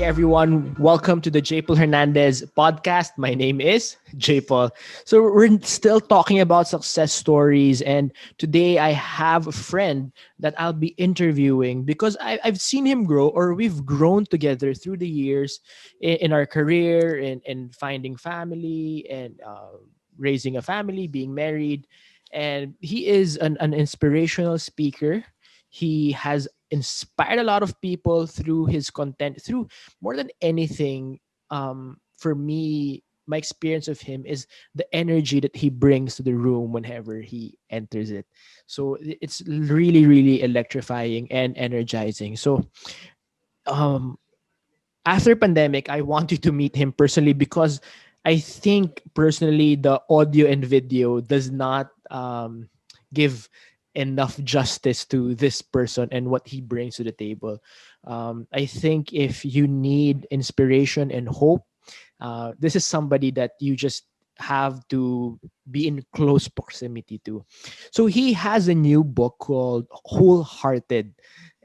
everyone. Welcome to the J. Paul Hernandez podcast. My name is J. Paul. So, we're still talking about success stories. And today I have a friend that I'll be interviewing because I've seen him grow, or we've grown together through the years in our career, in finding family, and raising a family, being married. And he is an inspirational speaker. He has inspired a lot of people through his content. Through more than anything, for me, my experience of him is the energy that he brings to the room whenever he enters it. So it's really, really electrifying and energizing. So um, after pandemic, I wanted to meet him personally because I think personally the audio and video does not give enough justice to this person and what he brings to the table. I think if you need inspiration and hope, this is somebody that you just have to be in close proximity to. So he has a new book called Wholehearted,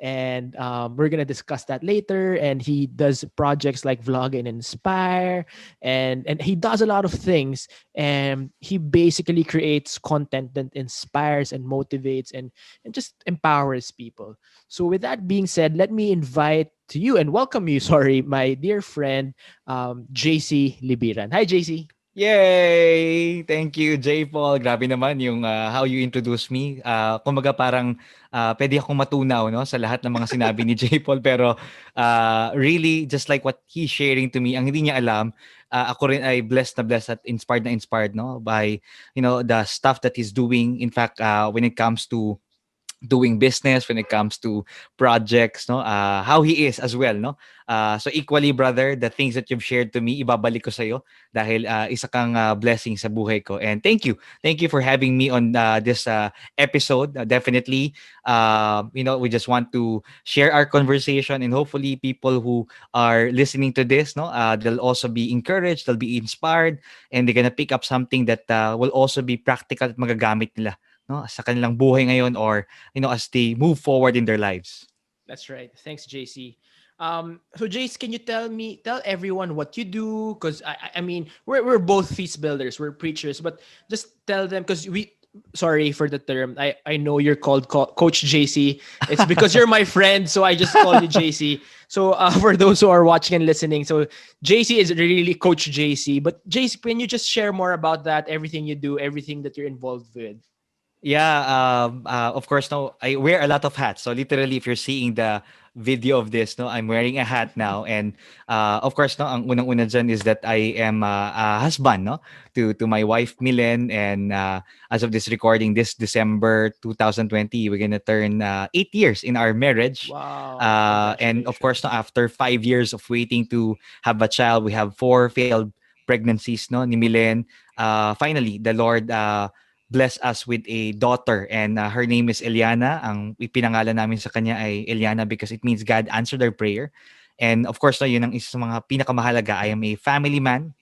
and we're gonna discuss that later. And he does projects like Vlog and Inspire, and he does a lot of things. And he basically creates content that inspires and motivates and just empowers people. So with that being said, let me invite to you and welcome you. Sorry, my dear friend, JC Libiran. Hi, JC. Yay! Thank you, J. Paul. Grabe naman yung how you introduce me. Kumbaga parang pwede akong matunaw no sa lahat ng mga sinabi ni J. Paul pero really just like what he's sharing to me, ang hindi niya alam, ako rin ay blessed at inspired no by the stuff that he's doing. In fact, when it comes to doing business, when it comes to projects, no, how he is as well, no. So equally, brother, the things that you've shared to me, ibabalik ko sa iyo dahil isa kang blessing sa buhay ko. And thank you for having me on this episode. Definitely, we just want to share our conversation, and hopefully, people who are listening to this, no, they'll also be encouraged, they'll be inspired, and they're gonna pick up something that will also be practical at magagamit nila, no, sa kanilang buhay ngayon, or as they move forward in their lives. That's right. Thanks, JC. So Jace, can you tell everyone what you do? Because I mean, we're both feast builders, we're preachers, but just tell them because we. Sorry for the term. I know you're called Coach JC. It's because you're my friend, so I just call you JC. So for those who are watching and listening, so JC is really Coach JC. But JC, can you just share more about that? Everything you do, everything that you're involved with. Yeah, of course, no, I wear a lot of hats. So literally, if you're seeing the video of this, no, I'm wearing a hat now, and of course, no, ang unang-una dyan is that I am a husband, no, to my wife Milen, and as of this recording, this December 2020, we're gonna turn 8 years in our marriage, Wow! and of course, no, Congratulations. after 5 years of waiting to have a child, we have four failed pregnancies, no, ni Milen. Finally, the Lord bless us with a daughter, and her name is Eliana. Ang ipinangalan namin sa kanya ay Eliana because it means God answered our prayer. And of course, no, yun ang isa sa mga pinakamahalaga. I am a family man.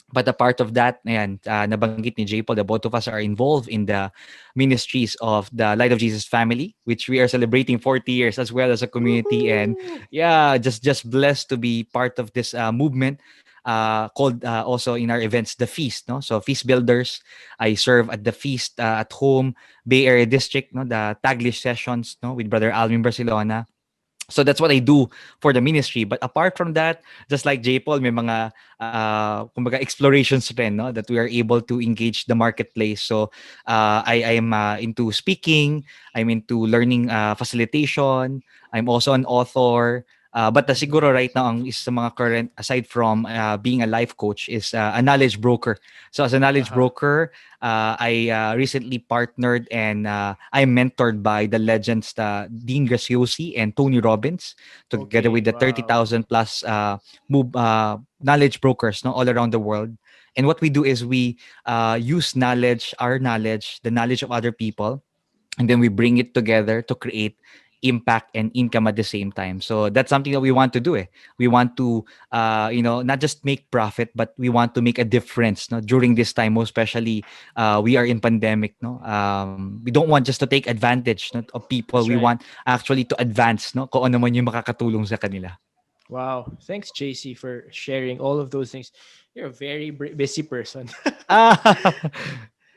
But a part of that, ayan, nabanggit ni J. Paul, the both of us are involved in the ministries of the Light of Jesus family, which we are celebrating 40 years as well as a community. And Woohoo! yeah, just blessed to be part of this movement called also in our events, the Feast. No? So Feast Builders, I serve at the Feast at home, Bay Area District, no? The Taglish sessions, no? With Brother Alvin Barcelona. So that's what I do for the ministry. But apart from that, just like J. Paul, may mga kumbaga explorations rin, no, that we are able to engage the marketplace. So I am into speaking, I'm into learning facilitation, I'm also an author. But Mhm. siguro right now, ang isa sa mga current, aside from being a life coach, is a knowledge broker. So as a knowledge Uh-huh. broker, I recently partnered, and I'm mentored by the legends Dean Graciosi and Tony Robbins, together with Okay, the wow. 30,000 plus knowledge brokers, no, all around the world. And what we do is we use knowledge, our knowledge, the knowledge of other people, and then we bring it together to create impact and income at the same time. So that's something that we want to do. We want to, not just make profit, but we want to make a difference. No, during this time, most especially, we are in pandemic. No, we don't want just to take advantage, no, of people. That's We right. want actually to advance. No, kung ano man yung makakatulong sa kanila. Wow. Thanks, JC, for sharing all of those things. You're a very busy person. Ah,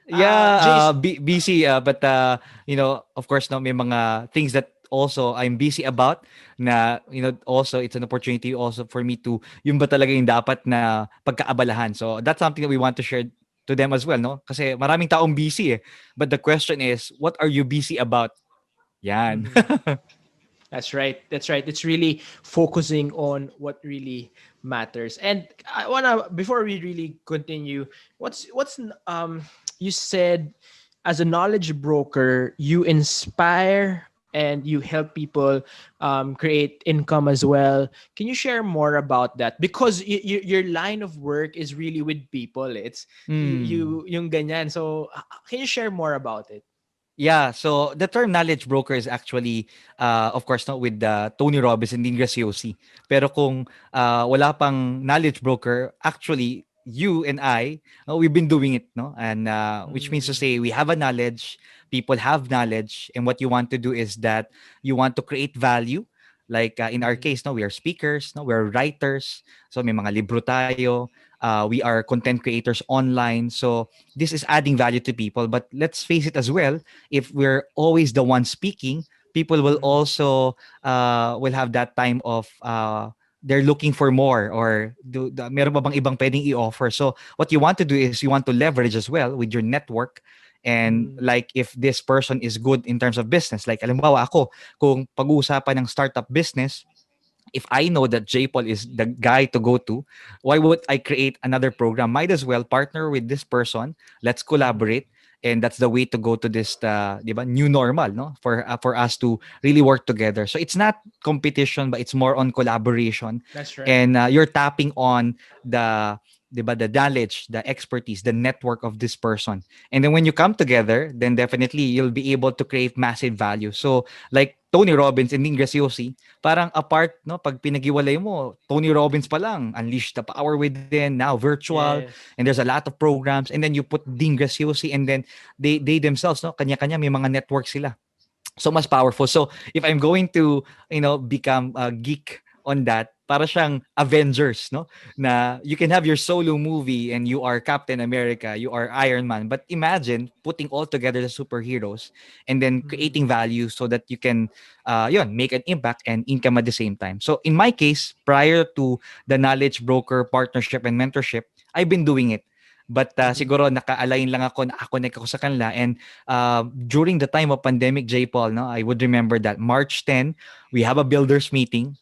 yeah, JC. busy, but of course, no, may mga things that also I'm busy about na, also it's an opportunity also for me to yung ba talaga yung dapat na pagkaabalahan. So that's something that we want to share to them as well, no? Kasi maraming taong busy eh. But the question is, what are you busy about? Yan. Mhm. That's right. That's right. It's really focusing on what really matters. And I wanna before we really continue, what's you said as a knowledge broker, you inspire and you help people create income as well. Can you share more about that? Because your line of work is really with people. It's Hmm. yung ganyan. So can you share more about it? Yeah, so the term knowledge broker is actually, of course, not with Tony Robbins and Dean Graziosi. Pero kung wala pang knowledge broker, actually, you and I, we've been doing it, no? And which means to Mm, say we have a knowledge, people have knowledge, and what you want to do is that you want to create value. Like in our mhm, case, no, we are speakers, no, we're writers. So may mga libro tayo. We are content creators online. So this is adding value to people. But let's face it as well, if we're always the one speaking, people will mhm, also will have that time of they're looking for more or meron pa bang ibang pwedeng i-offer. So what you want to do is you want to leverage as well with your network. And mhm, like if this person is good in terms of business, like alimbawa ako, kung pag-uusapan ng startup business, if I know that JPaul is the guy to go to, why would I create another program? Might as well partner with this person. Let's mhm, collaborate. And that's the way to go to this, di ba, new normal, no? For us to really work together. So it's not competition, but it's more on collaboration. that's right. And you're tapping on the, di ba, the knowledge, the expertise, the network of this person. And then when you come together, then definitely you'll be able to create massive value. So like Tony Robbins and Dean Graziosi, parang apart, no, pag pinag-iwalay mo, Tony Robbins pa lang, unleash the power within, now virtual, and Yes. there's a lot of programs, and then you put Dean Graziosi, and then they themselves, no, kanya-kanya may mga network sila. So mas powerful. So if I'm going to, become a geek on that, para siyang Avengers, no? Na you can have your solo movie and you are Captain America, you are Iron Man, but imagine putting all together the superheroes and then Mhm, creating value so that you can make an impact and income at the same time. So in my case, prior to the knowledge broker partnership and mentorship, I've been doing it. But mhm. siguro naka-align lang ako, naka-connect ako sa kanila, and during the time of pandemic, J. Paul, no, I would remember that March 10, we have a builders meeting.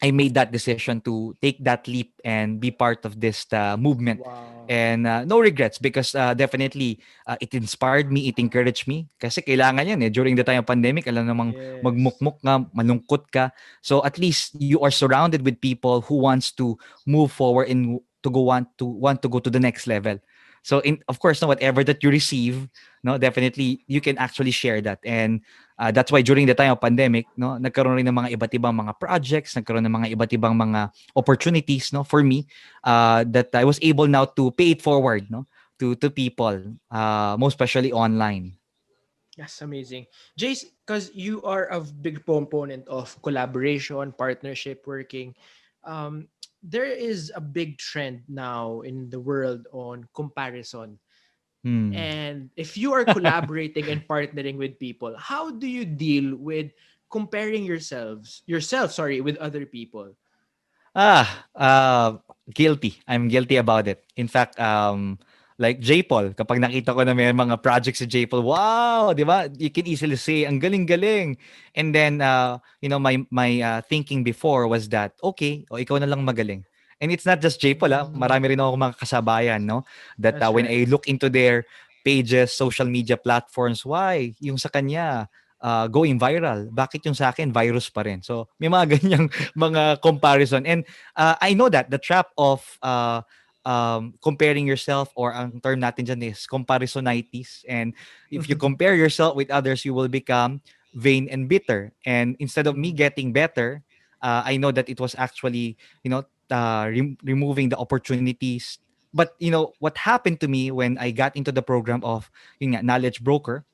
I made that decision to take that leap and be part of this movement. Wow. And no regrets because definitely it inspired me, it encouraged me. Kasi kailangan yan eh. During the time of pandemic, alam namang Yes. magmukmuk ka, malungkot ka. So at least you are surrounded with people who wants to move forward and to go want to go to the next level. So in of course, no, whatever that you receive, no, definitely you can actually share that. And that's why during the time of pandemic, no, nagkaroon rin ng mga iba't ibang mga projects, nagkaroon ng mga iba't ibang mga opportunities, no, for me, that I was able now to pay it forward, no, to people, most especially online. That's amazing. Jace, because you are a big proponent of collaboration, partnership, working, there is a big trend now in the world on comparison. Hmm. And if you are collaborating and partnering with people, how do you deal with comparing yourself, with other people? Guilty. I'm guilty about it. In fact, like J-Paul, kapag nakita ko na may mga projects si J-Paul, wow, di ba? You can easily say, ang galing-galing. And then, my thinking before was that, okay, o ikaw na lang magaling. And it's not just J-Paul, Mm, marami rin ako mga kasabayan, no? That that's when right. I look into their pages, social media platforms, why? Yung sa kanya, going viral. Bakit yung sa akin, virus pa rin? So, may mga ganyang mga comparison. And I know that the trap of comparing yourself, or ang term natin dyan is comparisonitis. And if you compare yourself with others, you will become vain and bitter. And instead of me Mhm, getting better, I know that it was actually, removing the opportunities. But what happened to me when I got into the program of yun nga, knowledge broker,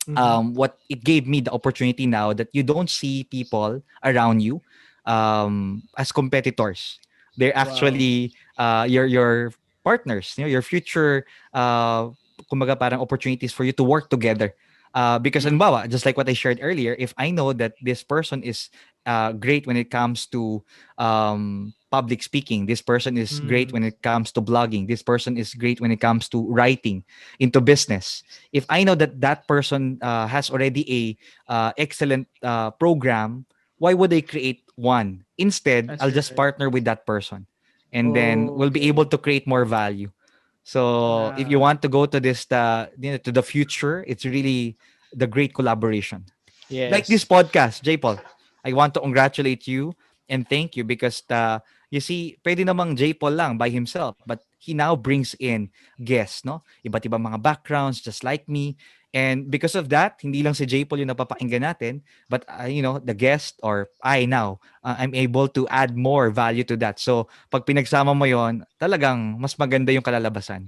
mhm, what it gave me the opportunity now that you don't see people around you, as competitors. They're Wow. actually your partners, your future kumbaga parang opportunities for you to work together. Because halimbawa, just like what I shared earlier, if I know that this person is great when it comes to public speaking, this person is great Mm. when it comes to blogging, this person is great when it comes to writing, into business. If I know that that person has already a excellent program, why would I create one? Instead, That's I'll just right. partner with that person, and then we'll be able Okay. to create more value. So if you Yeah. want to go to this to the future, it's really the great collaboration. Like this Yes. podcast, J. Paul. I want to congratulate you and thank you because you see, pwede namang J. Paul lang by himself, but he now brings in guests, no? Iba't ibang mga backgrounds, just like me. And because of that, hindi lang si J. Paul yung napapakinggan natin, but the guest or I now, I'm able to add more value to that. So, pag pinagsama mo yon, talagang mas maganda yung kalalabasan.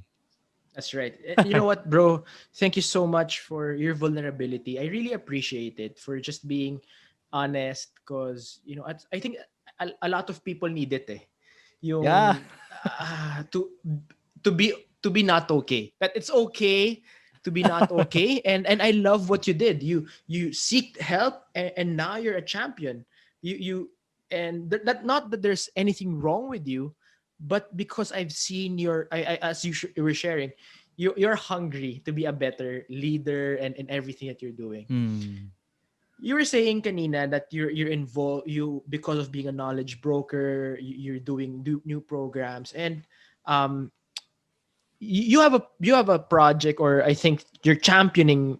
That's right. You know what, bro? Thank you so much for your vulnerability. I really appreciate it for just being honest because, I think a lot of people need it eh. Yeah. Yung to be to be not okay. That it's okay to be not okay and I love what you did. You seeked help and now you're a champion. You and that not that there's anything wrong with you, but because I've seen as you were sharing, you're hungry to be a better leader and everything that you're doing. Hmm. You were saying kanina that you're involved you because of being a knowledge broker, you're doing new programs and um you have a project, or I think you're championing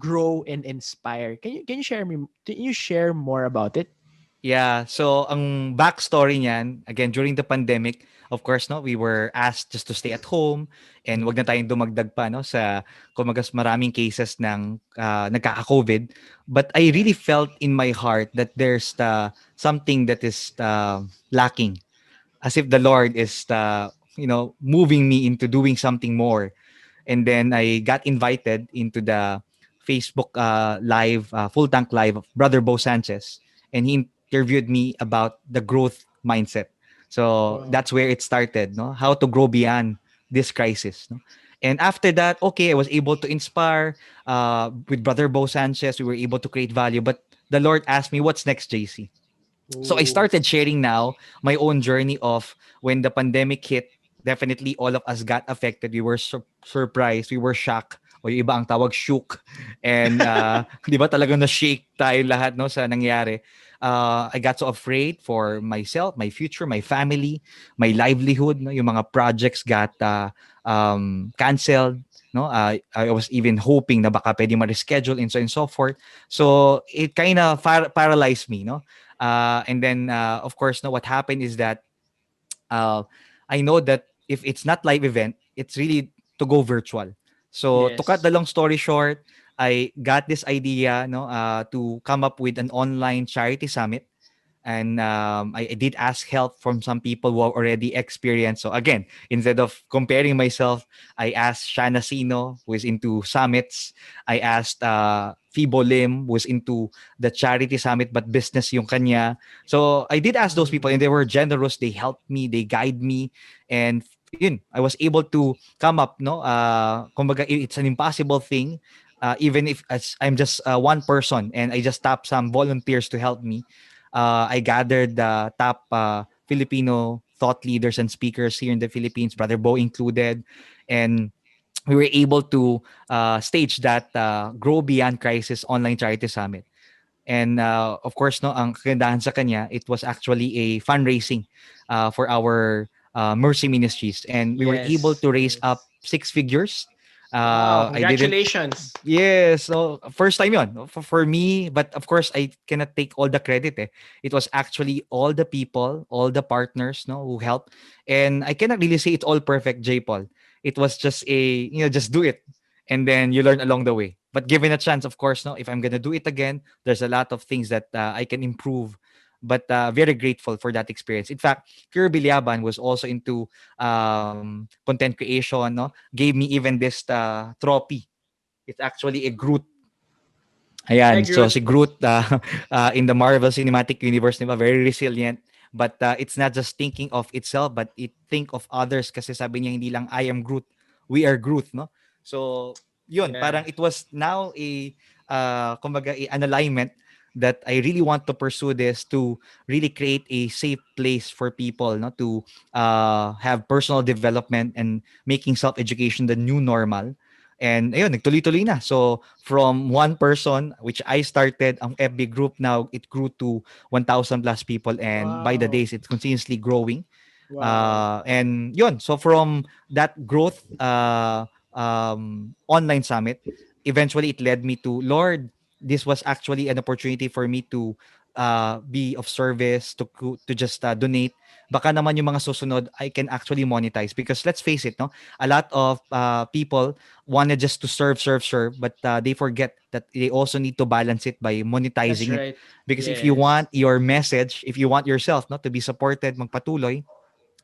grow and inspire. Can you share more about it? Yeah, so ang backstory niyan, again, during the pandemic, of course, no, we were asked just to stay at home and wag na tayong dumagdag pa no sa kumagas maraming cases ng nagkaka-COVID. But I Yeah. really felt in my heart that there's something that is lacking, as if the Lord is moving me into doing something more. And then I got invited into the Facebook live, full tank live of Brother Bo Sanchez, and he interviewed me about the growth mindset. So Wow. that's where it started, no? How to grow beyond this crisis, no? And after that, okay, I was able to inspire with Brother Bo Sanchez. We were able to create value, but the Lord asked me, "What's next, JC?" So I Oh. started sharing now my own journey of when the pandemic hit. Definitely all of us got affected. We were surprised, we were shocked, o yung iba ang tawag shook. And 'di ba talagang na-shake tayo lahat no sa nangyari. I got so afraid for myself, my future, my family, my livelihood, no, yung mga projects got canceled, no. I was even hoping na baka pwede ma-reschedule and so and so forth. So it kind of paralyzed me, no. And then, of course, no, what happened is that uh, I know that if it's not live event, it's really to go virtual. So to cut Yes. the long story short, I got this idea, no, to come up with an online charity summit. And I did ask help from some people who have already experienced. So again, instead of comparing myself, I asked Shana Sino, who is into summits. I asked Fibo Lim, who is into the charity summit, but business yung kanya. So I did ask those people, and they were generous. They helped me, they guide me, and yun, I was able to come up. No, kumbaga, it's an impossible thing. Even if I'm just one person and I just tap some volunteers to help me, I gathered the top Filipino thought leaders and speakers here in the Philippines, Brother Bo included, and we were able to stage that Grow Beyond Crisis online charity summit. And of course, no, ang kagandahan sa kanya, it was actually a fundraising for our Mercy Ministries, and we were able Yes. to raise up Yes. six figures. Wow. I didn't. Congratulations. Yes, so first time yon for me, but of course I cannot take all the credit. It was actually all the people, all the partners, no, who helped, and I cannot really say it's all perfect, J. Paul. It was just just do it, and then you learn along the way. But given a chance, of course, no, if I'm gonna do it again, there's a lot of things that I can improve. But very grateful for that experience. In fact, Pure Bilyaban was also into content creation, no, gave me even this trophy. It's actually a Groot Hi, Ayan, so Groot. si Groot in the Marvel Cinematic Universe, di ba, very resilient. But it's not just thinking of itself, but it think of others kasi sabi niya hindi lang I am Groot, we are Groot, no? So, yun, Yeah. parang it was now kumbaga, an alignment that I really want to pursue this to really create a safe place for people, no, to have personal development and making self-education the new normal. And ayun, nagtuloy-tuloy na. So, from one person, which I started, ang FB group now, it grew to 1,000 plus people. And by the Wow. days, it's continuously growing. Wow. And yun, so from that growth online summit, eventually it led me to, Lord, this was actually an opportunity for me to be of service, to just donate. Baka naman yung mga susunod, I can actually monetize. Because let's face it, no, a lot of people wanted just to serve, but they forget that they also need to balance it by That's monetizing it. right. Because if you Yes. want your message, if you want yourself, no, to be supported, magpatuloy,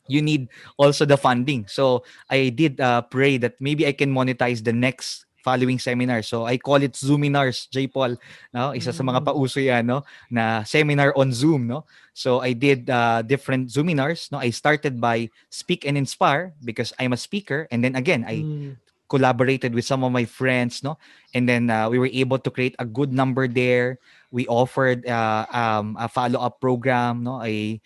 you need also the funding. So I did pray that maybe I can monetize the next following seminar. So I call it Zoominars, J. Paul. No? Isa sa mga Mm. pauso yan, no? Na seminar on Zoom. No? So I did different Zoominars. No? I started by Speak and Inspire because I'm a speaker. And then again, I Mm. collaborated with some of my friends, no, and then we were able to create a good number there. We offered a follow-up program, no, a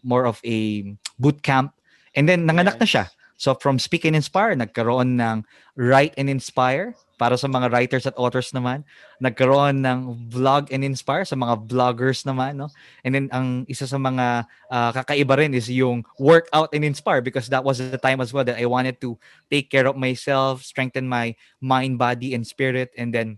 more of a boot camp, and then nanganak na siya. Yes. So from Speak and Inspire, nagkaroon ng Write and Inspire para sa mga writers at authors naman. Nagkaroon ng Vlog and Inspire sa mga vloggers naman, no? And then ang isa sa mga kakaiba rin is yung Workout and Inspire because that was the time as well that I wanted to take care of myself, strengthen my mind, body, and spirit. And then,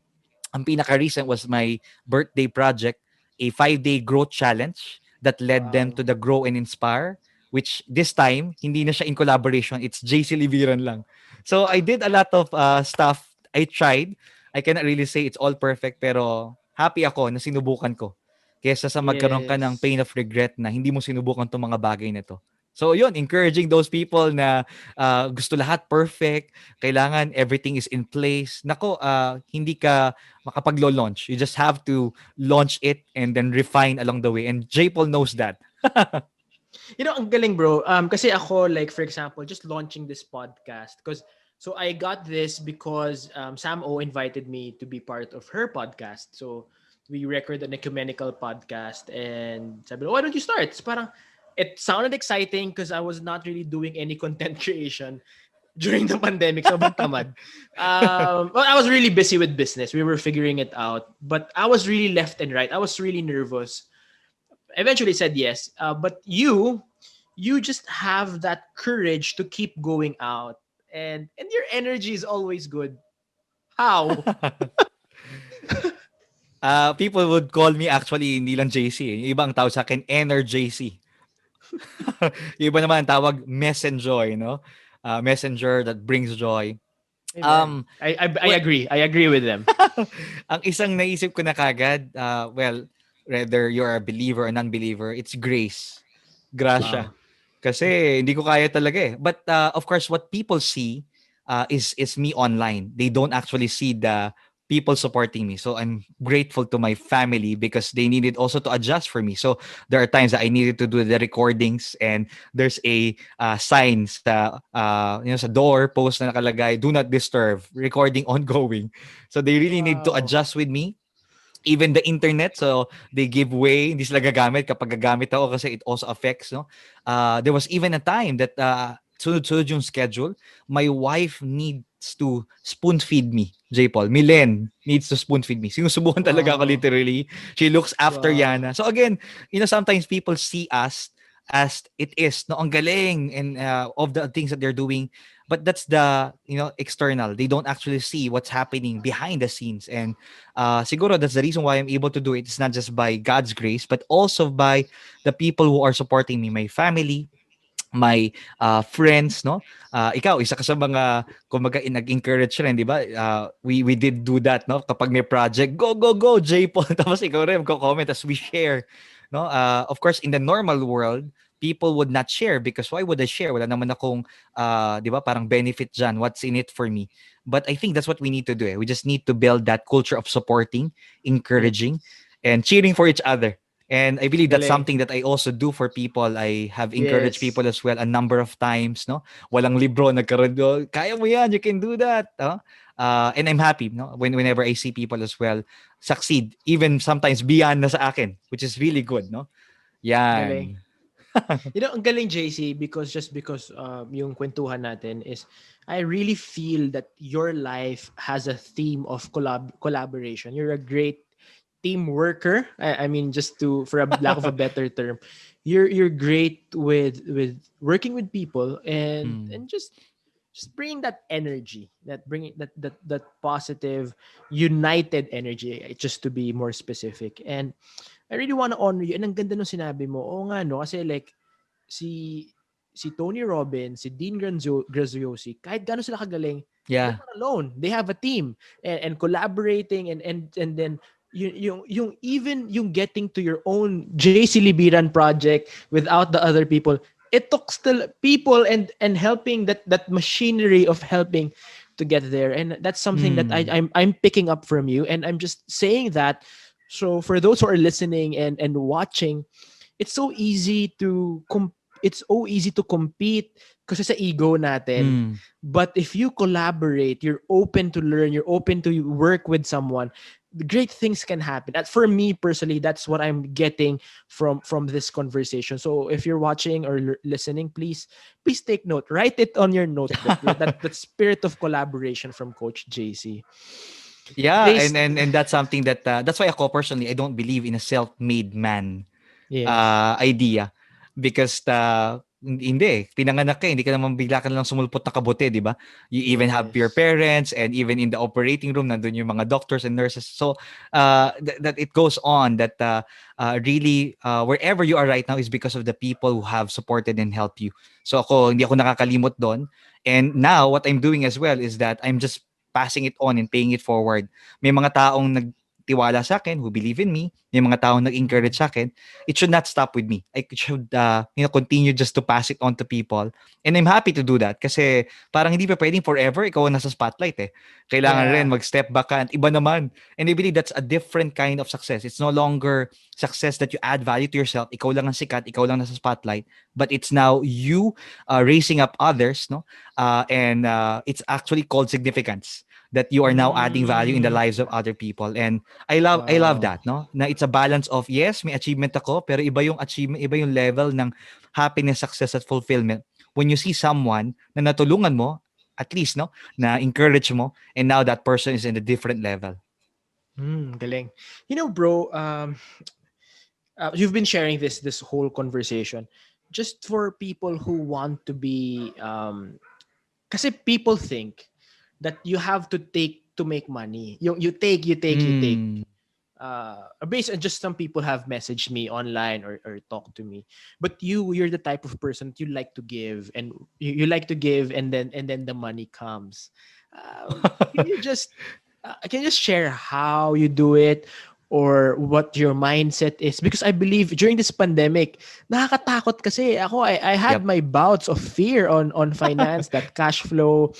ang pinaka-recent was my birthday project, a 5-day growth challenge that led them Wow. to the Grow and Inspire, which this time, hindi na siya in collaboration. It's JC Libiran lang. So, I did a lot of stuff. I tried. I cannot really say it's all perfect, pero happy ako na sinubukan ko. Kesa sa magkaroon ka ng Yes. pain of regret na hindi mo sinubukan tong mga bagay na to. So, yun, encouraging those people na gusto lahat perfect, kailangan everything is in place. Nako, hindi ka makapag-launch. You just have to launch it and then refine along the way. And J. Paul knows that. Ang galing, bro. Kasi ako, like, for example, just launching this podcast. Because, so I got this because Sam O invited me to be part of her podcast. So, we record an ecumenical podcast and sabi, why don't you start? It's parang, it sounded exciting because I was not really doing any content creation during the pandemic. Sobrang tamad. Well, I was really busy with business. We were figuring it out. But I was really left and right. I was really nervous. Eventually said yes. But you just have that courage to keep going out, and your energy is always good. How? People would call me actually hindi lang JC. Yung iba ang tawag sa akin, NRJC. Yung iba naman ang tawag messenger, no? Messenger that brings joy. Amen. Um, I well, agree. I agree with them. ang isang naisip ko na kagad, well, whether you're a believer or non-believer, it's grace. Grasya. Wow. Kasi hindi ko kaya talaga eh. But of course, what people see is me online. They don't actually see the people supporting me. So I'm grateful to my family because they needed also to adjust for me. So there are times that I needed to do the recordings and there's a sign sa door post na nakalagay, do not disturb, recording ongoing. So they really need to Wow. adjust with me, even the internet. So they give way, hindi sila gagamit kapag gagamit ako kasi it also affects, no. There was even a time that sunod-sunod yung schedule. My wife needs to spoon feed me, J. Paul. Milen needs to spoon feed me. Sinusubukan talaga ako Wow. literally. She looks after Wow. Yana. So again, sometimes people see us as it is, no, ang galing and of the things that they're doing, but that's the external. They don't actually see what's happening behind the scenes. And siguro that's the reason why I'm able to do it. It's not just by God's grace, but also by the people who are supporting me, my family, my friends, no. Ikaw isa ka sa mga kumbaga nag-encourage rin, di ba? We did do that, no, kapag may project, go go go J Paul. Tapos ikaw rin magko-comment as we share, no. Of course in the normal world, people would not share because why would I share? Wala naman akong, di ba, parang benefit dyan. What's in it for me? But I think that's what we need to do. We just need to build that culture of supporting, Yes. encouraging, and cheering for each other. And I believe that's Galing. something that I also do for people. I have encouraged Yes. people as well a number of times, no? Walang libro, nagkaroon do, kaya mo yan, you can do that. No? And I'm happy, no? Whenever I see people as well succeed, even sometimes beyond na sa akin, which is really good, no? Galing. Yan. Ang galing JC because just because yung kwentuhan natin is I really feel that your life has a theme of collaboration. You're a great team worker. I mean just to for a lack of a better term, you're great with working with people Mm. and just bringing that energy, that bringing that positive united energy, just to be more specific. And I really want to honor you. And ang ganda nung sinabi mo. Oo nga, no? Kasi like, si si Tony Robbins, si Dean Graziosi, kahit gaano sila kagaling, they're Yeah. not alone. They have a team and collaborating and then yung even yung getting to your own JC Libiran project without the other people, it took still people and helping that machinery of helping to get there. And that's something that Mm. I'm picking up from you, and I'm just saying that so for those who are listening and watching, it's so easy to it's so easy to compete kasi sa ego natin. Mm. But if you collaborate, you're open to learn, you're open to work with someone, great things can happen. And for me personally, that's what I'm getting from this conversation. So if you're watching or listening, please take note. Write it on your notebook. That spirit of collaboration from Coach JC. Yeah, Today's and that's something that that's why ako personally I don't believe in a self-made man yes. idea because hindi pinanganak ka hindi ka naman bigla ka lang sumulpot na kabote, di ba? You even have your Yes. parents and even in the operating room nandun yung mga doctors and nurses. So that it goes on that really wherever you are right now is because of the people who have supported and helped you. So ako hindi ako nakakalimot doon. And now what I'm doing as well is that I'm just passing it on and paying it forward. May mga taong nagtiwala sa akin who believe in me, may mga taong nag-encourage sa akin. It should not stop with me. I should continue just to pass it on to people. And I'm happy to do that kasi parang hindi pa pwedeng forever ikaw ang nasa spotlight eh. Kailangan rin Yeah. mag-step back ka at iba naman. And I believe that's a different kind of success. It's no longer success that you add value to yourself. Ikaw lang ang sikat, ikaw lang nasa spotlight. But it's now you raising up others, no? And it's actually called significance that you are now adding value in the Mm. lives of other people. And I love Wow. that, no? Na it's a balance of yes, may achievement ako, pero iba yung achievement, iba yung level ng happiness, success at fulfillment when you see someone na natulungan mo at least no na encourage mo and now that person is in a different level. Galing. Bro, you've been sharing this whole conversation just for people who want to be kasi people think that you have to take to make money. You take. Mm. Based on just some people have messaged me online or talked to me, but you're the type of person that you like to give, and you like to give, and then the money comes. Can you just can you just share how you do it or what your mindset is? Because I believe during this pandemic, nakakatakot kasi ako. I had Yep. my bouts of fear on finance, that cash flow,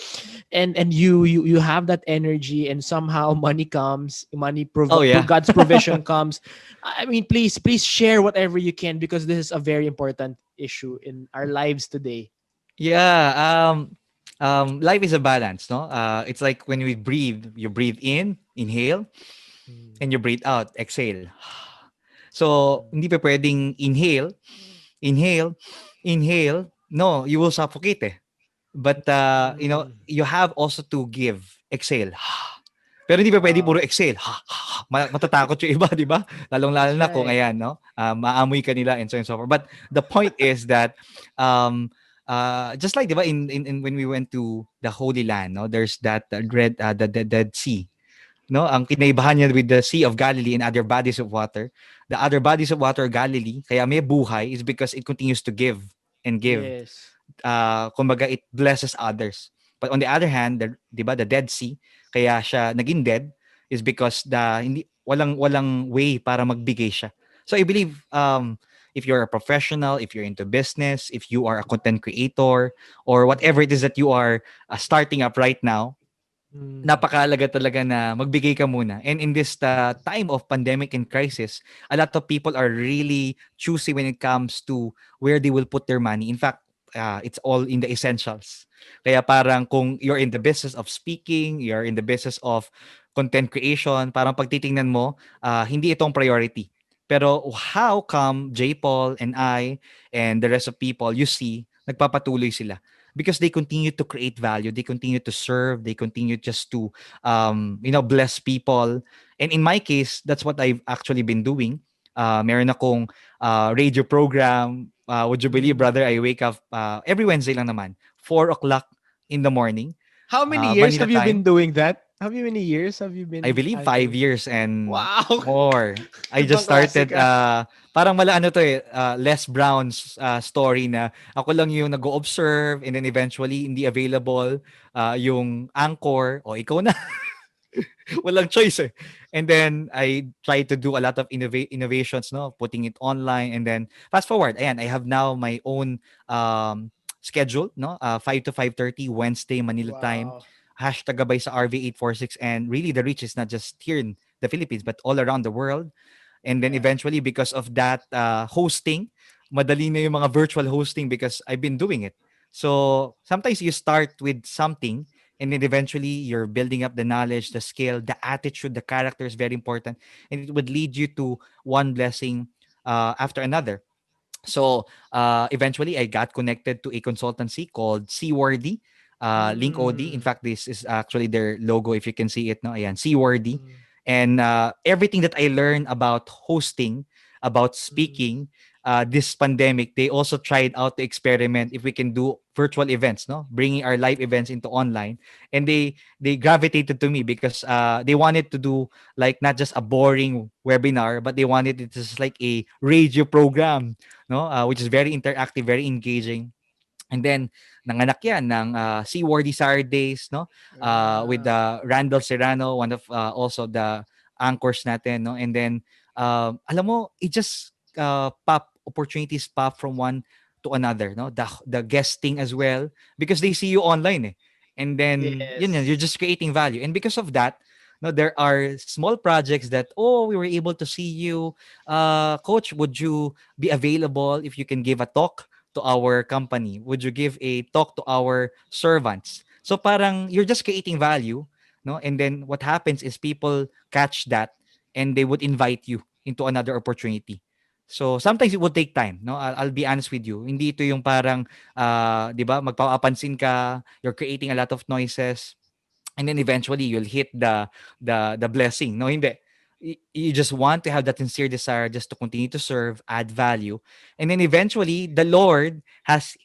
and you have that energy, and somehow money comes, Oh yeah. God's provision comes. I mean, please share whatever you can, because this is a very important issue in our lives today. Yeah, life is a balance, no? It's like when we breathe, you breathe in, inhale, Mm. and you breathe out, exhale. So, Mm. hindi pa pwedeng inhale, inhale, inhale. No, you will suffocate eh. But, Mm. you have also to give, exhale. Pero hindi pa pwede puro Wow. exhale. Matatakot yung iba, di ba? Lalong-lalo That's na kung right. ayan, no? Maamoy ka nila and so on and so forth. But the point is that, um, just like, di ba, in when we went to the Holy Land, no? There's that the Dead Sea, no? Ang kinaibahan niya with the Sea of Galilee and other bodies of water. The other bodies of water, Galilee, kaya may buhay is because it continues to give and give. Yes. Kumbaga it blesses others. But on the other hand, 'di ba, the Dead Sea, kaya siya naging dead is because the hindi walang way para magbigay siya. So I believe if you're a professional, if you're into business, if you are a content creator, or whatever it is that you are starting up right now, Mm. napakahalaga talaga na magbigay ka muna. And in this time of pandemic and crisis, a lot of people are really choosy when it comes to where they will put their money. In fact, it's all in the essentials. Kaya parang kung you're in the business of speaking, you're in the business of content creation, parang pagtitingnan mo, hindi itong priority. Pero how come J. Paul and I and the rest of people you see, nagpapatuloy sila? Because they continue to create value, they continue to serve, they continue just to bless people. And in my case, that's what I've actually been doing. Meron akong radio program. Would you believe, Mm. brother, I wake up every Wednesday lang naman, 4 o'clock in the morning, How many years Manila have you been time. doing that? How many years have you I been believe 5 anchoring? years and Wow! more. I just Ibang klase started, ka. parang ano to eh, Les Brown's story na ako lang yung nag-observe and then eventually hindi available yung anchor o ikaw na. Walang choice eh. And then I try to do a lot of innovations, no, putting it online. And then fast forward, ayan, I have now my own schedule, no, 5 to 5:30 Wednesday Manila time. Wow. Hashtag gabay sa RV846, and really the reach is not just here in the Philippines but all around the world. And then Yeah. eventually, because of that hosting, madali na yung mga virtual hosting because I've been doing it. So sometimes you start with something and then eventually you're building up the knowledge, the skill, the attitude, the character is very important. And it would lead you to one blessing after another. So eventually, I got connected to a consultancy called Seaworthy, Link OD. In Mm. fact, this is actually their logo. If you can see it, no, ayan, Seaworthy. Mm. And everything that I learned about hosting, about Mm. speaking, this pandemic, they also tried out to experiment if we can do virtual events, no, bringing our live events into online. And they gravitated to me because they wanted to do like not just a boring webinar, but they wanted it just like a radio program, no? Which is very interactive, very engaging. And then nanganak yan ng Seaworthy Saturdays, no? With Ah. Randall Serrano, one of also the anchors natin, no? And then alam mo, it just opportunities pop from one to another, no? The guesting as well because they see you online eh. And then yun, you're Yes. just creating value. And because of that, no, there are small projects that, oh, we were able to see you, coach, would you be available if you can give a talk to our company? Would you give a talk to our servants? So parang you're just creating value, no? And then what happens is people catch that and they would invite you into another opportunity. So sometimes it would take time, no? I'll be honest with you. Hindi ito yung parang 'di ba, magpapapansin ka, you're creating a lot of noises and then eventually you'll hit the blessing. No, hindi. You just want to have that sincere desire just to continue to serve, add value, and then eventually the Lord has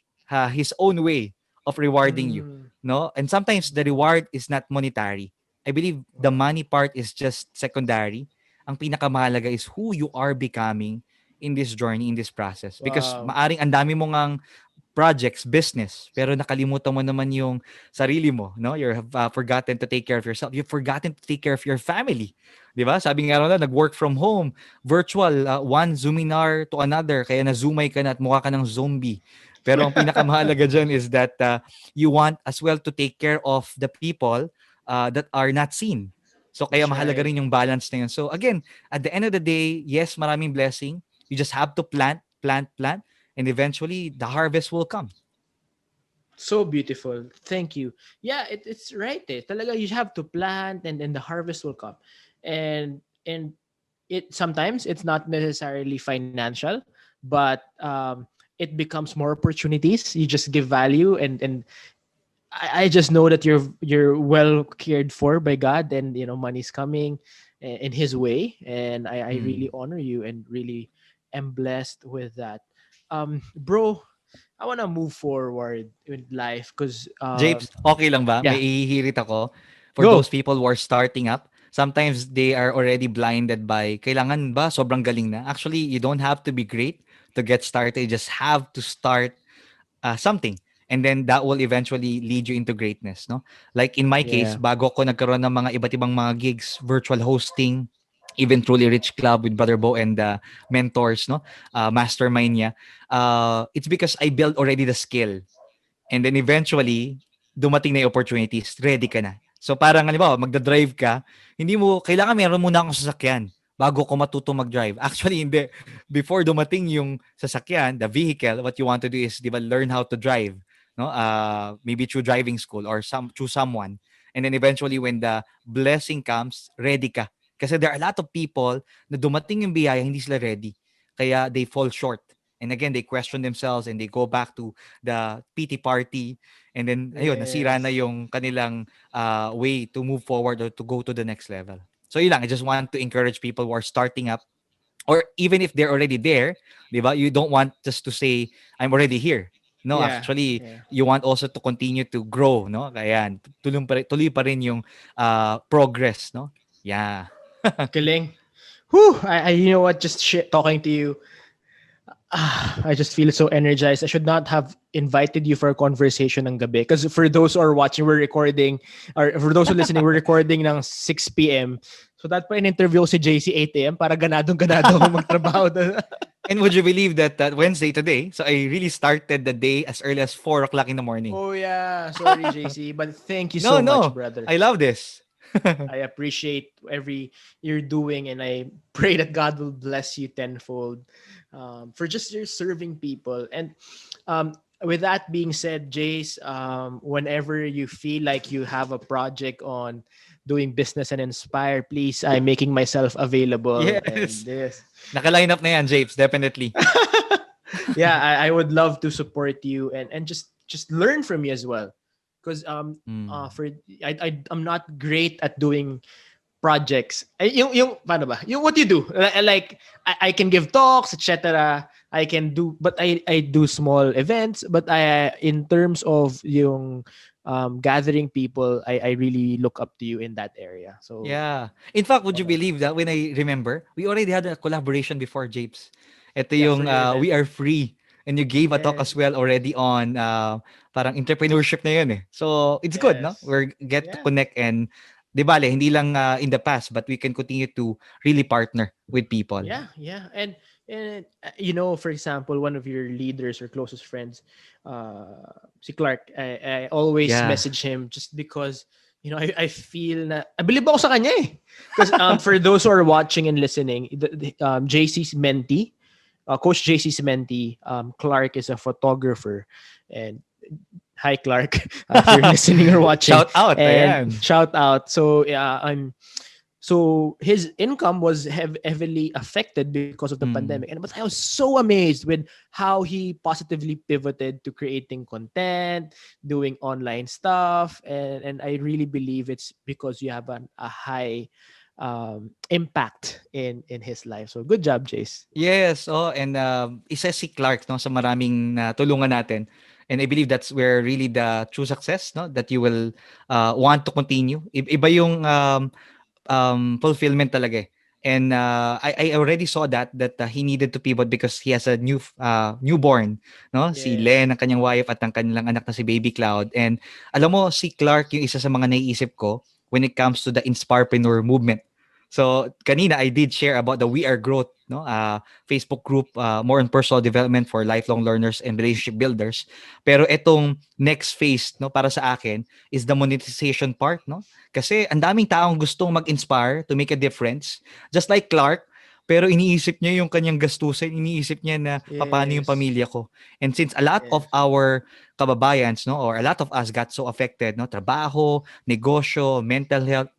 His own way of rewarding you. Mm. No, and sometimes the reward is not monetary. I believe the Wow. money part is just secondary. Ang pinakamahalaga is who you are becoming in this journey, in this process. Because Wow. maaring ang dami mo ngang projects, business, pero nakalimutan mo naman yung sarili mo, no? You have forgotten to take care of yourself. You've forgotten to take care of your family. 'Di ba? Sabi nga raw na, nag-work from home, virtual, one Zoominar to another, kaya na-zoomay ka na at mukha ka ng zombie. Pero ang pinakamahalaga dyan is that you want as well to take care of the people that are not seen. So kaya That's mahalaga right. rin yung balance na yun. So again, at the end of the day, yes, maraming blessing. You just have to plant, plant, plant, and eventually the harvest will come. So beautiful. Thank you. Yeah, it's right eh. Talaga you have to plant and then the harvest will come. And it sometimes it's not necessarily financial, but it becomes more opportunities. You just give value and I just know that you're well cared for by God, and money's coming in His way, and I really Mm. honor you and really am blessed with that. Bro, I wanna move forward with life because Japes, okay lang ba? yeah, May ihihirit ako. For those go. people who are starting up, sometimes they are already blinded by, kailangan ba sobrang galing na? Actually, you don't have to be great to get started. You just have to start something. And then that will eventually lead you into greatness, no? Like in my case, Yeah. bago ko nagkaroon ng mga iba't ibang mga gigs, virtual hosting, even Truly Rich Club with Brother Bo and mentors, no, mastermind niya. It's because I built already the skill. And then eventually, dumating na yung opportunities, ready ka na. So parang, halimbawa, magdadrive ka, hindi mo, kailangan meron muna akong sasakyan bago ko matuto mag-drive. Actually, hindi. Before dumating yung sasakyan, the vehicle, what you want to do is, di ba, learn how to drive. No? Maybe through driving school or through someone. And then eventually, when the blessing comes, ready ka. Kasi there are a lot of people na dumating yung biyaya, hindi sila ready. Kaya they fall short. And again, they question themselves and they go back to the PT party, and then ayun, nasira na Yes. yung kanilang way to move forward or to go to the next level. So yun lang, I just want to encourage people who are starting up, or even if they're already there, di ba? You don't want just to say I'm already here. No, Yeah. actually, Yeah. you want also to continue to grow, no? Kaya tuloy pa rin yung progress, no? Yeah. Galing. Whew, you know what? Just talking to you, I just feel so energized. I should not have invited you for a conversation ng gabi. Because for those who are watching, we're recording, or for those who are listening, we're recording ng 6 p.m. So that pa in-interview ko si JC 8 a.m. para ganadong-ganado ako magtrabaho. And would you believe that Wednesday today, so I really started the day as early as 4 o'clock in the morning. Oh yeah, sorry JC, but thank you No, so much, no. brother. I love this. I appreciate every you're doing, and I pray that God will bless you tenfold for just your serving people. And with that being said, Jace, whenever you feel like you have a project on doing business and inspire, please, I'm making myself available. And Yes. this, Naka-line up na yan, Japes, definitely. yeah, I would love to support you and just learn from you as well. Because Mm. for I'm not great at doing projects. Yung paano ba? Yung what you do. Like I can give talks, etc. I can do, but I do small events. But I in terms of yung gathering people, I really look up to you in that area. So Yeah. In fact, would you believe that when I remember, we already had a collaboration before, Japes. Ito yeah, for yung your event. We Are Free. And you gave a talk as Yes. well already on parang entrepreneurship na yun eh. So, it's good, no? Yes. We get to Yeah. connect and di bale, hindi lang in the past, but we can continue to really partner with people. Yeah, yeah, and for example, one of your leaders or closest friends, si Clark, I always Yeah. message him just because I feel na I believe ako sa kanya eh. Because for those who are watching and listening, JC's mentee, Coach JC's mentee, Clark is a photographer, and hi Clark, if you're listening or watching, Shout out, and ayan. shout out. So yeah, so his income was heavily affected because of the pandemic. Mm. And but I was so amazed with how he positively pivoted to creating content, doing online stuff, and I really believe it's because you have a high impact in his life. So good job, Jace. Yes, and isa si Clark no sa maraming tulungan natin. And I believe that's where really the true success no that you will want to continue. Iba yung fulfillment talaga eh. And I already saw that he needed to pivot because he has a newborn, no? Si Yes. Len, ang kanyang wife at ang kanilang anak na si Baby Cloud. And alam mo si Clark yung isa sa mga naiisip ko when it comes to the Inspirepreneur movement. So kanina I did share about the We Are Growth, no? Facebook group more on personal development for lifelong learners and relationship builders. Pero etong next phase, no, para sa akin is the monetization part, no? Kasi ang daming taong gustong mag-inspire to make a difference. Just like Clark, pero iniisip niya yung kanyang gastusin, iniisip niya na paano yung Yes. pamilya ko. And since a lot of Yes. our kababayans, no, or a lot of us got so affected, no, trabaho, negosyo, mental health.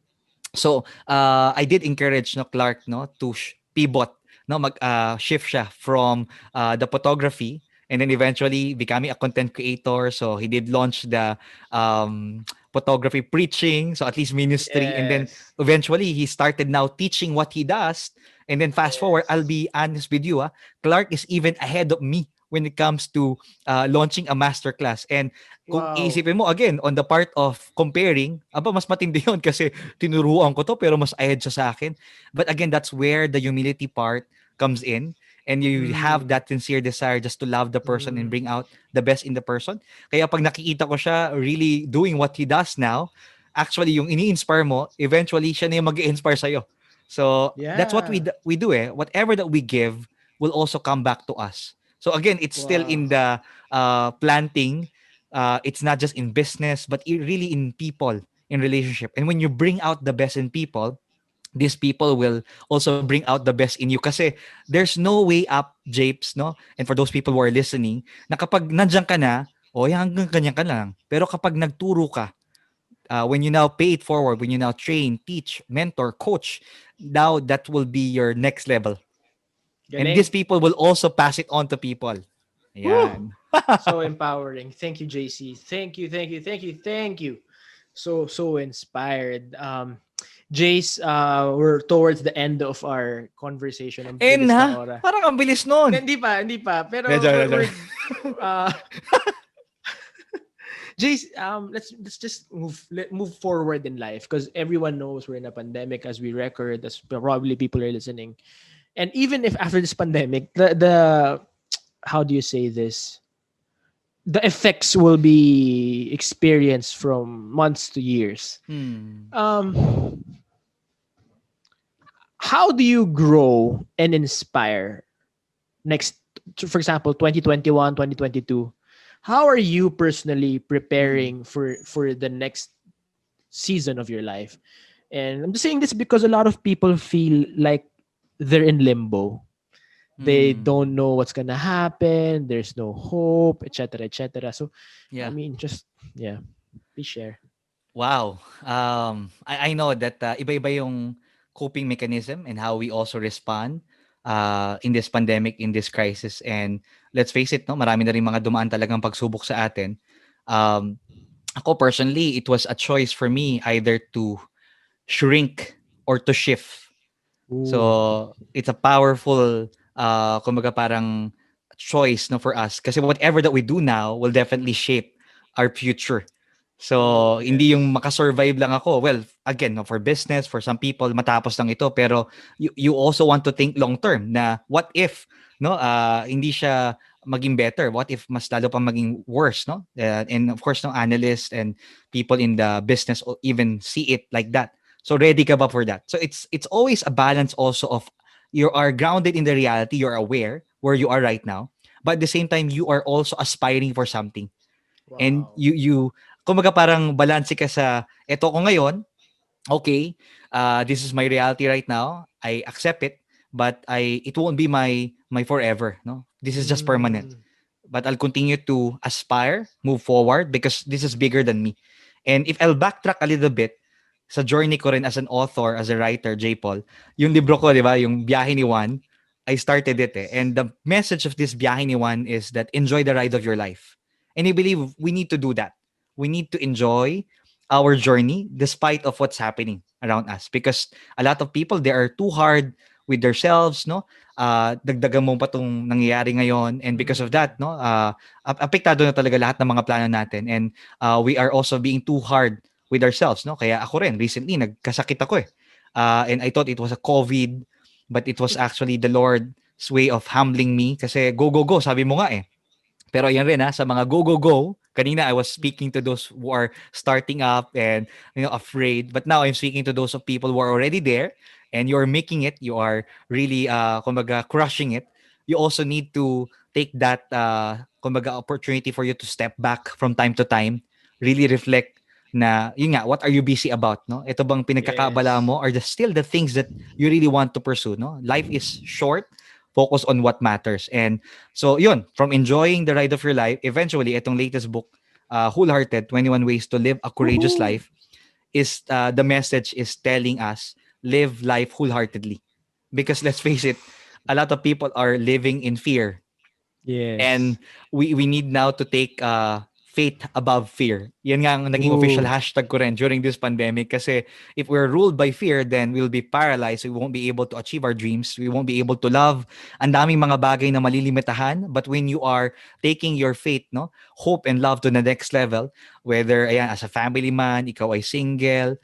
So, I did encourage no Clark no to pivot, no mag shift siya from the photography and then eventually becoming a content creator. So, he did launch the photography preaching, so at least ministry, and then Yes. eventually he started now teaching what he does. And then fast forward, I'll Yes. be honest with you, Clark is even ahead of me when it comes to launching a masterclass. And kung Wow. iisipin mo again on the part of comparing, mas matindi yun kasi tinuruan ko to pero mas ahead siya sa akin. But again, that's where the humility part comes in, and you have Mm. that sincere desire just to love the person and Mm. bring out the best in the person. Kaya pag nakikita ko siya really doing what he does now, actually yung ini-inspire mo, eventually siya na yung mag-i-inspire sa'yo. So that's what Yeah. we do. Whatever that we give will also come back to us. So again, it's still Wow. in the planting. It's not just in business, but really in people, in relationship. And when you bring out the best in people, these people will also bring out the best in you. Kasi there's no way up, Japes, no? And for those people who are listening, na kapag nandiyan ka na, o yan, hanggang ganyan ka lang. Pero kapag nagturo ka, when you now pay it forward, when you now train, teach, mentor, coach, now that will be your next level. And these Galing. people will also pass it on to people. Woo! Ayan. So empowering. Thank you, JC. Thank you, thank you, thank you, thank you. So inspired. Jace, we're towards the end of our conversation. Ang And bilis ng ha, oras. parang ang bilis nun. Hindi pa. Pero Medyo, medyo. we're uh, Jace, let's just move forward in life because everyone knows we're in a pandemic as we record, as probably people are listening. And even if after this pandemic, the how do you say this? The effects will be experienced from months to years. Hmm. Um, how do you grow and inspire next, for example, 2021, 2022? How are you personally Hmm. preparing for the next season of your life? And I'm just saying this because a lot of people feel like they're in limbo. They Hmm. don't know what's gonna happen. There's no hope, etc., etc. So, I Yeah. mean, just yeah, please share. Wow. I know that iba-iba yung coping mechanism and how we also respond in this pandemic, in this crisis. And let's face it, no, marami na rin mga dumaan talagang pagsubok sa atin. Um, ako personally, it was a choice for me either to shrink or to shift. Ooh, So it's a powerful kumbaga parang choice no for us kasi whatever that we do now will definitely shape our future. So hindi yung yes. makasurvive lang ako. Well, again, no, for business, for some people matapos lang ito pero you also want to think long term na what if no hindi siya maging better, what if mas lalo pa maging worse, no? And of course no analysts and people in the business even see it like that. So ready ka ba for that? So it's always a balance also of you are grounded in the reality, you're aware where you are right now, but at the same time you are also aspiring for something. And Wow. you kumbaga parang balance ka sa eto ko ngayon, okay, this is my reality right now. I accept it, but it won't be my forever, no? This is just permanent. Mm, But I'll continue to aspire, move forward because this is bigger than me. And if I'll backtrack a little bit sa journey ko rin as an author, as a writer, J. Paul, yung libro ko, di ba, yung Biyahe ni Juan, I started it eh. And the message of this Biyahe ni Juan is that enjoy the ride of your life. And I believe we need to do that. We need to enjoy our journey despite of what's happening around us because a lot of people they are too hard with themselves no dagdagan mo pa tong nangyayari ngayon and because of mm, that no apektado na talaga lahat ng mga plano natin and we are also being too hard with ourselves no kaya ako rin recently nagkasakit ako eh and I thought it was a COVID but it was actually the Lord's way of humbling me kasi go go go sabi mo nga eh pero yan rin sa mga go, go, go. Kanina I was speaking to those who are starting up and afraid. But now I'm speaking to those of people who are already there and you're making it. You are really kumbaga crushing it. You also need to take that kumbaga opportunity for you to step back from time to time, really reflect na yun nga, what are you busy about, no? Ito bang pinagkakabala yes. mo or still the things that you really want to pursue, no? Life is short. Focus on what matters. And so, yun, from enjoying the ride of your life, eventually, itong latest book, Wholehearted, 21 Ways to Live a Courageous Woohoo. Life, is the message is telling us, live life wholeheartedly. Because let's face it, a lot of people are living in fear and Yes. we need now to take faith above fear. Yan nga ang naging official Ooh. hashtag ko rin during this pandemic kasi if we're ruled by fear, then we'll be paralyzed. We won't be able to achieve our dreams. We won't be able to love. Ang daming mga bagay na malilimitahan. But when you are taking your faith, no, hope and love to the next level, whether ayan, as a family man, ikaw ay single,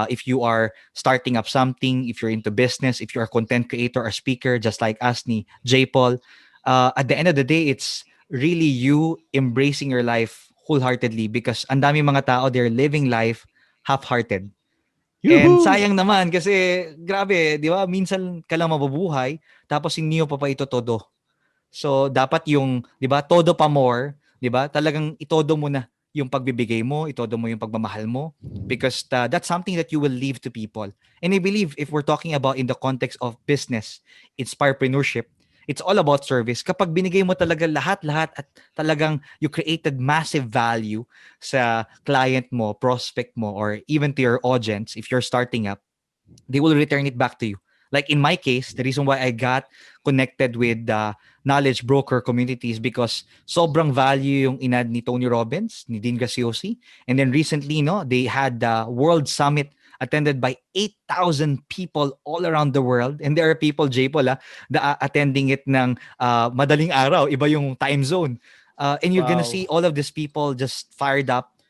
if you are starting up something, if you're into business, if you're a content creator or speaker, just like us ni J. Paul, at the end of the day, it's really you embracing your life wholeheartedly because ang dami mga tao, they're living life half-hearted. And Yoo-hoo! sayang naman kasi grabe, 'di ba? Minsan ka lang mabubuhay tapos hindi mo pa ito todo. So dapat yung, 'di ba, todo pa more, 'di ba? Talagang itodo mo na yung pagbibigay mo, itodo mo yung pagmamahal mo because that's something that you will leave to people. And I believe if we're talking about in the context of business, entrepreneurship, it's all about service. Kapag binigay mo talaga lahat-lahat at talagang you created massive value sa client mo, prospect mo, or even to your audience if you're starting up, they will return it back to you. Like in my case, the reason why I got connected with the knowledge broker community is because sobrang value yung inad ni Tony Robbins, ni Dean Graziosi. And then recently, no, they had the World Summit attended by 8,000 people all around the world. And there are people, J-Paul, attending it ng madaling araw, iba yung time zone. And you're gonna Wow. see all of these people just fired up.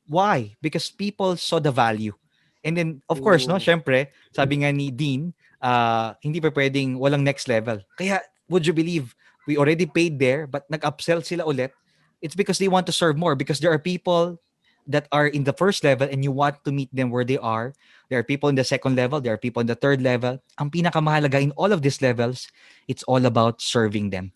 Why? Because people saw the value. And then, of course, no, Ooh. syempre, sabi nga ni Dean, hindi pa pwedeng walang next level. Kaya, would you believe, we already paid there, but nag-upsell sila ulit. It's because they want to serve more because there are people that are in the first level and you want to meet them where they are. There are people in the second level. There are people in the third level. Ang pinakamahalaga in all of these levels, it's all about serving them.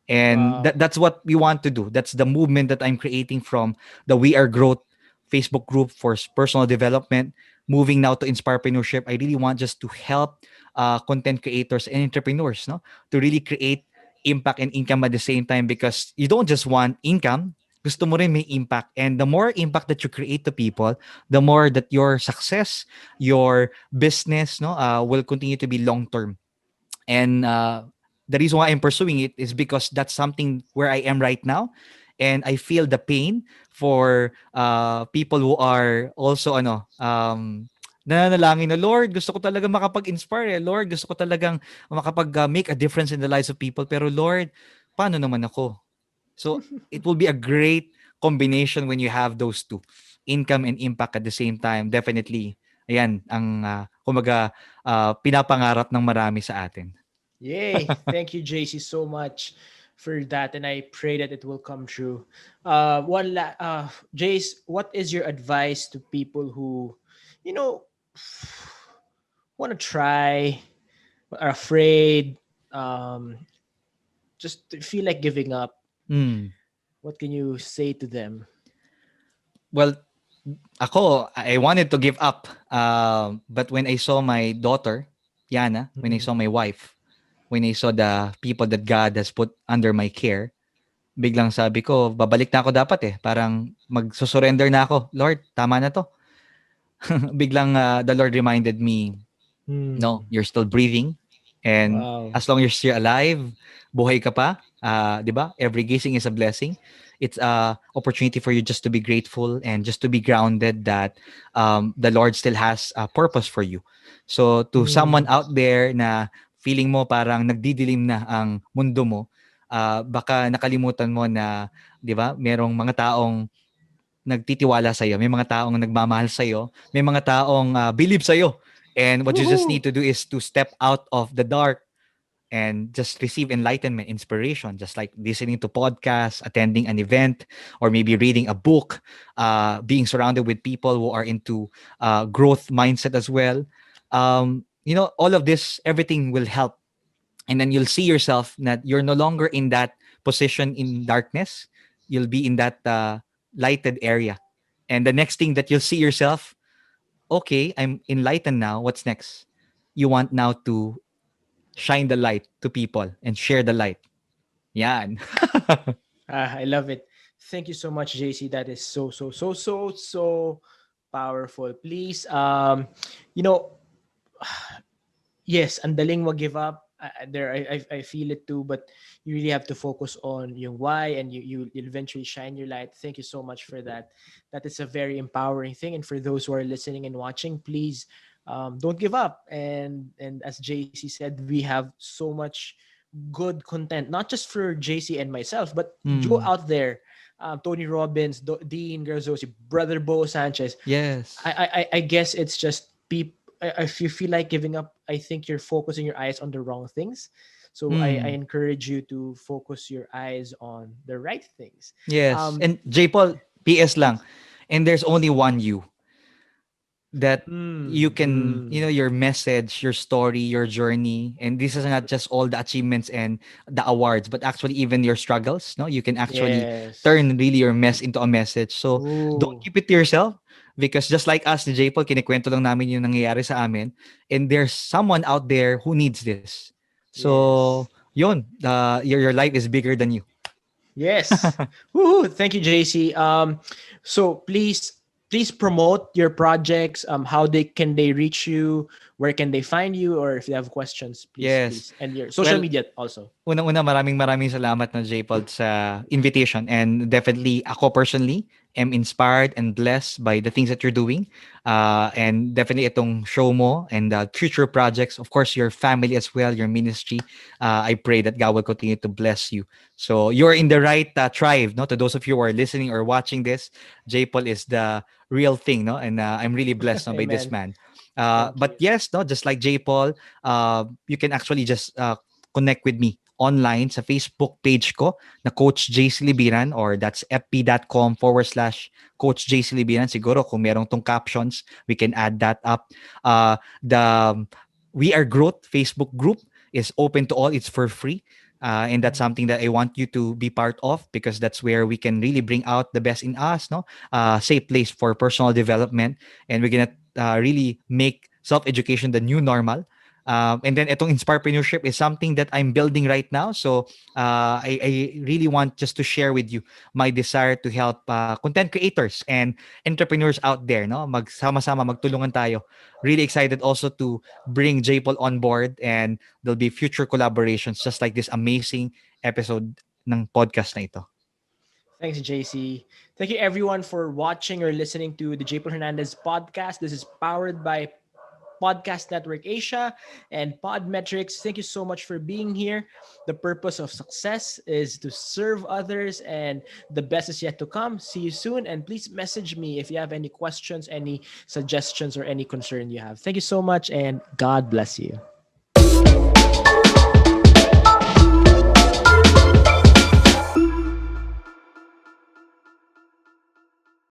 And Wow. that's what we want to do. That's the movement that I'm creating from the We Are Growth Facebook group for personal development. Moving now to Inspirepreneurship, I really want just to help content creators and entrepreneurs, no, to really create impact and income at the same time because you don't just want income. Gusto mo rin may impact. And the more impact that you create to people, the more that your success, your business, no, will continue to be long term. And the reason why I'm pursuing it is because that's something where I am right now. And I feel the pain for people who are also nananalangin na, Lord, gusto ko talaga makapag-inspire. Lord, gusto ko talagang make a difference in the lives of people. Pero Lord, paano naman ako? So it will be a great combination when you have those two, income and impact at the same time. Definitely, ayan, ang kumaga, pinapangarap ng marami sa atin. Yay. Thank you, JC, so much for that. And I pray that it will come true. Jace, what is your advice to people who, you know, want to try, are afraid, um, just feel like giving up? Mm. What can you say to them? Well, ako, I wanted to give up. But when I saw my daughter, Yana, when I Mm. saw my wife, when I saw the people that God has put under my care, biglang sabi ko, babalik na ako dapat eh. Parang magsusurrender na ako. Lord, tama na to. Biglang the Lord reminded me, Hmm. no, you're still breathing. And Wow. as long as you're alive, buhay ka pa, 'di ba? Every gising is a blessing. It's a opportunity for you just to be grateful and just to be grounded that the Lord still has a purpose for you. So to someone Hmm. out there na feeling mo parang nagdidilim na ang mundo mo, baka nakalimutan mo na, 'di ba? Merong mga taong nagtitiwala sa iyo, may mga taong nagmamahal sa iyo, may mga taong believe sa iyo. And what you just Woohoo! need to do is to step out of the dark and just receive enlightenment, inspiration, just like listening to podcasts, attending an event, or maybe reading a book, being surrounded with people who are into growth mindset as well. All of this, everything will help. And then you'll see yourself that you're no longer in that position in darkness. You'll be in that lighted area. And the next thing that you'll see yourself, okay, I'm enlightened now. What's next? You want now to shine the light to people and share the light. Yan. I love it. Thank you so much, JC. That is so powerful. Please, you know, yes, ang daling mag-give up. I feel it too, but you really have to focus on yung why, and you'll eventually shine your light. Thank you so much for that. That is a very empowering thing. And for those who are listening and watching, please don't give up. And as JC said, we have so much good content, not just for JC and myself, but Joe Mm. out there, Tony Robbins, Dean Graziosi, Brother Bo Sanchez. I, Yes. I I guess it's just people. If you feel like giving up, I think you're focusing your eyes on the wrong things. So I Mm. encourage you to focus your eyes on the right things. Yes. Um, And J. Paul, PS lang. And there's only one you. that you Mm, can, mm. your message, your story, your journey, and this is not just all the achievements and the awards, but actually even your struggles, no, you can actually Yes. turn really your mess into a message. So don't Ooh. keep it to yourself, because just like us ni J Paul, kinikwento lang namin yung nangyayari sa amin, and there's someone out there who needs this. So Yes. yun, your life is bigger than you. Yes. Woohoo. Thank you, JC. So please promote your projects. How they reach you? Where can they find you? Or if they have questions, Yes. please, and your social Well, media also. unang-una, maraming salamat na J-Pod sa invitation, and definitely ako personally am inspired and blessed by the things that you're doing. And definitely itong show mo and future projects, of course, your family as well, your ministry. I pray that God will continue to bless you. So you're in the right tribe, no? To those of you who are listening or watching this, J-Paul is the real thing, no? And I'm really blessed, no, by this Amen. man. Thank But you. yes, no, just like J-Paul, you can actually just connect with me online sa Facebook page ko na Coach JC Libiran, or that's fb.com/Coach JC Libiran. Siguro kung merong tong captions, we can add that up. The We Are Growth Facebook group is open to all. It's for free. And that's Mhm. something that I want you to be part of, because that's where we can really bring out the best in us, no? Safe place for personal development, and we're gonna really make self-education the new normal. And then itong inspirepreneurship is something that I'm building right now. So I really want just to share with you my desire to help content creators and entrepreneurs out there. No, magsama-sama, magtulungan tayo. Really excited also to bring JPaul on board, and there'll be future collaborations just like this amazing episode ng podcast na ito. Thanks, JC. Thank you, everyone, for watching or listening to the JP Hernandez podcast. This is powered by Podcast Network Asia and Podmetrics. Thank you so much for being here. The purpose of success is to serve others, and the best is yet to come. See you soon. And please message me if you have any questions, any suggestions, or any concern you have. Thank you so much, and God bless you.